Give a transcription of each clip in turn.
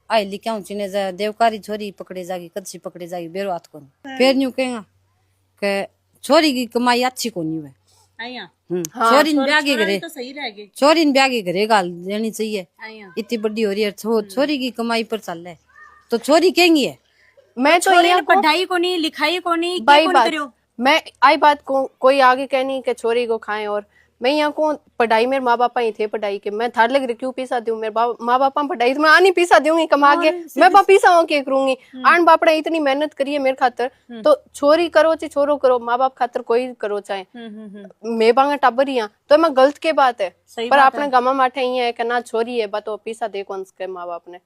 आई लिखा हूँ चिने जा देवकारी छोरी पकड़े जागी कच्ची पकड़े जागी बेरो हाथ को फिर न्यू कहेगा के छोरी की कमाई अच्छी को नहीं है छोरी ने ब्याह के घरे छोरी ने ब्याह के घरे गाल देनी चाहिए इतनी बड़ी हो रही है छोरी की कमाई पर चल रहा है तो छोरी कहेंगी है मैं तो ये पढ़ाई को नहीं लिखाई को नहीं मैं आई बात को कोई आगे कहनी कि छोरी को खाएं और मैं यहाँ को पढ़ाई मेरे माँ बापा ही थे पढ़ाई के मैं थार लग रही क्यों पीसा दूं मेरे माँ बापा पढ़ाई तो मैं आनी पीसा दूंगी कमा के मैं बाप पीसा हो के करूंगी आन बापड़ा इतनी मेहनत करिए मेरे खातर तो छोरी करो चाहे छोरो करो माँ बाप खातर कोई करो चाहे मैं बांगा टाबर ही तो मैं गलत के बात है पर अपने गामा माठे ही है कि ना छोरी है बात पीसा दे कौन के माँ बाप ने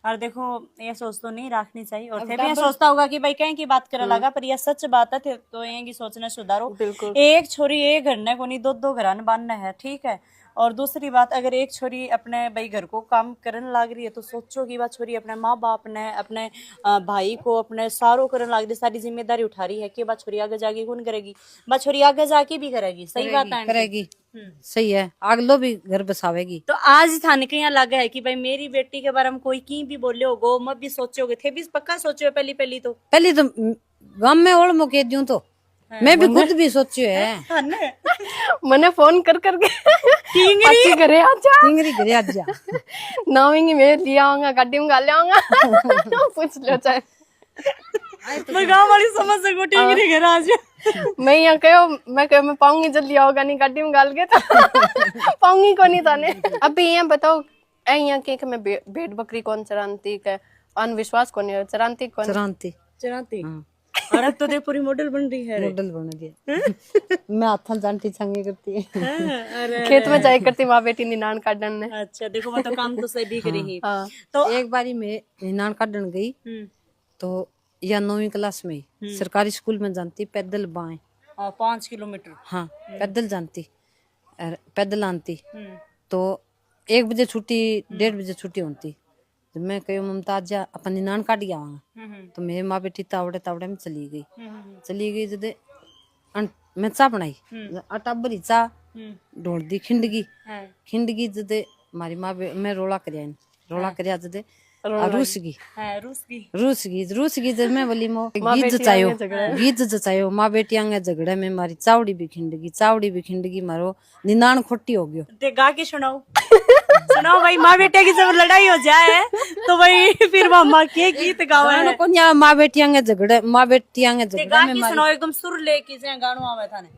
और देखो ये सोच तो नहीं रखनी चाहिए और फिर भी ये सोचता होगा कि भाई कहीं की बात करे लगा पर यह सच बात है तो ये की सोचना सुधारो एक छोरी एक घर ने को नहीं दो घर बांधना है ठीक है और दूसरी बात अगर एक छोरी अपने भाई घर को काम करने लग रही है तो सोचो कि वह छोरी अपने माँ बाप ने अपने भाई को अपने सारों करने लग रही सारी जिम्मेदारी उठा रही है कि वह छोरी आगे जाके कौन करेगी वह छोरी आगे जाके भी करेगी सही बात है करेगी सही है अगलो भी घर बसावेगी तो आज थाने के यहाँ लगा है कि भाई मेरी बेटी के बारे में कोई की भी बोले होगो मैं भी सोचोगे थे भी पक्का सोचो पहली तो गांव में ओढ़ मुके दूं तो मैं भी खुद भी सोचियो है मैंने फोन कर करके टिंगरी घरे आजा नाविंगी मैं लिया आऊंगा गाड़ी में गाले आऊंगा पूछ लो चाहे मैं गांव वाली समझ सको टिंगरी घर आजा मैं यहाँ कहो मैं पाऊंगी जल्दी आओगा नहीं गाड़ी में गाल के तो पाऊंगी को नहीं ताने अभी यहाँ बताओ यहाँ के मैं भेड़ बकरी कौन चरांती के अनविश्वास कौन है चरांती और अब तो देख पूरी मॉडल बन रही है मॉडल बन रही है मैं हाथन जानती छंगे करती है खेत में जाए करती माँ बेटी निनान काटन ने अच्छा देखो मैं तो काम तो सही भी करी ही तो एक बारी मैं निनान काटन गई तो या 9वीं क्लास में सरकारी स्कूल में जानती पैदल बाएं 5 किलोमीटर हाँ पैदल जानती पैदल आती तो 1 बजे छुट्टी 1:30 बजे छुट्टी होती तो मैं कहो ममता आज अपन निनान काट गया वहां तो मेरी माँ बेटी तावड़े में चली गई जब मैं चा बनाई आटा भरी चा ढोल दी खिंडगी जद मारी माँ मैं रोला कर जद रूस गई जब मैं बोली मो गीत जचायो माँ बेटी आंगे झगड़े में मारी चावड़ी भी खिंडगी मारो निनान खोटी हो गयो ते गा के सुनाओ भाई माँ बेटे की जब लड़ाई हो जाए तो भाई फिर मामा के गीत गावे कौन या माँ बेटी आंगे झगड़े गा के सुनाओ एकदम सुर लेके जे गानो आवे थाने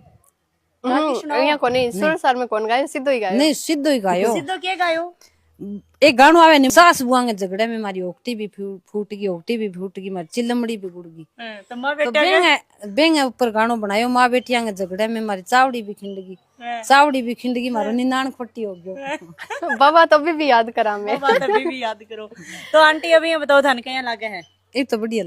यहाँ को नहीं सुर सर में कौन गायो सिद्धो ही गायो नहीं सिद्धो ही गायो सिद्धो के गायो एक गानो आवे नहीं सास बुआंगे झगड़े में मारी ओकटी भी फूट गई मारी चिल्लमड़ी भी गुड़ गई तो माँ बेटे बेंगे ऊपर गानो बनायो माँ बेटी आंगे झगड़े में मारी चावड़ी भी खिंडगी मारो निनान खोटी हो गयो बाबा तभी भी याद करा मैं याद करो तो आंटी अभी बताओ थाने कहीं लगा है ये तो बढ़िया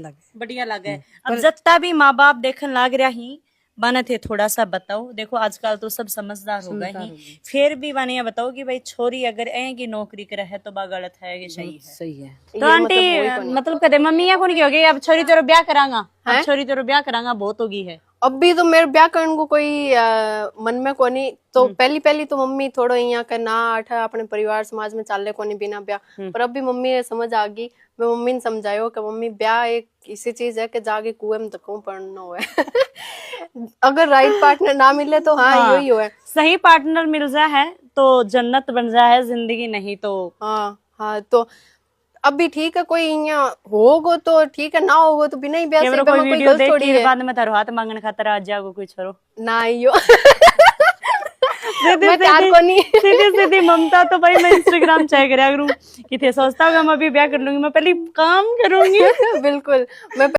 लगे अब जत्ता भी माँ बाप देखने लग रहा ही बने थे थोड़ा सा बताओ देखो आजकल तो सब समझदार हो गए ही फिर भी बने ये बताओ कि भाई छोरी अगर की नौकरी करे है तो बा गलत है कि सही है तो आंटी मतलब कदे मम्मी या कौन की होगी अब छोरी तेरो ब्याह करांगा छोरी तेरो ब्याह करांगा बहुत होगी है अभी तो मेरे ब्याह करने को कोई मन में कोनी तो पहली तो मम्मी थोड़ा यहाँ का ना आठा अपने परिवार समाज में चाले कोनी बिना ब्याह पर अभी मम्मी समझ आ गई मैं मम्मी ने समझायो कि मम्मी ब्याह एक ऐसी चीज है कि जाके कुएं में धक्कों पड़ना हो अगर राइट पार्टनर ना मिले तो हाँ यही हो है सही पार्टनर मिल जाए तो जन्नत बन जाए जिंदगी नहीं तो हाँ तो अभी ठीक है कोई यहाँ होगो तो ठीक है ना होगो तो बिना ही ब्याह से कोई वीडियो देख के बाद में तारो हाथ मांगने खातर आ जाओ कोई छोरो ना यो सीधी ममता तो भाई मैं इंस्टाग्राम चेक करा करूँ कि थे सोचता होगा मैं अभी ब्याह कर लूंगी मैं पहले काम करूंगी बिल्कुल मैं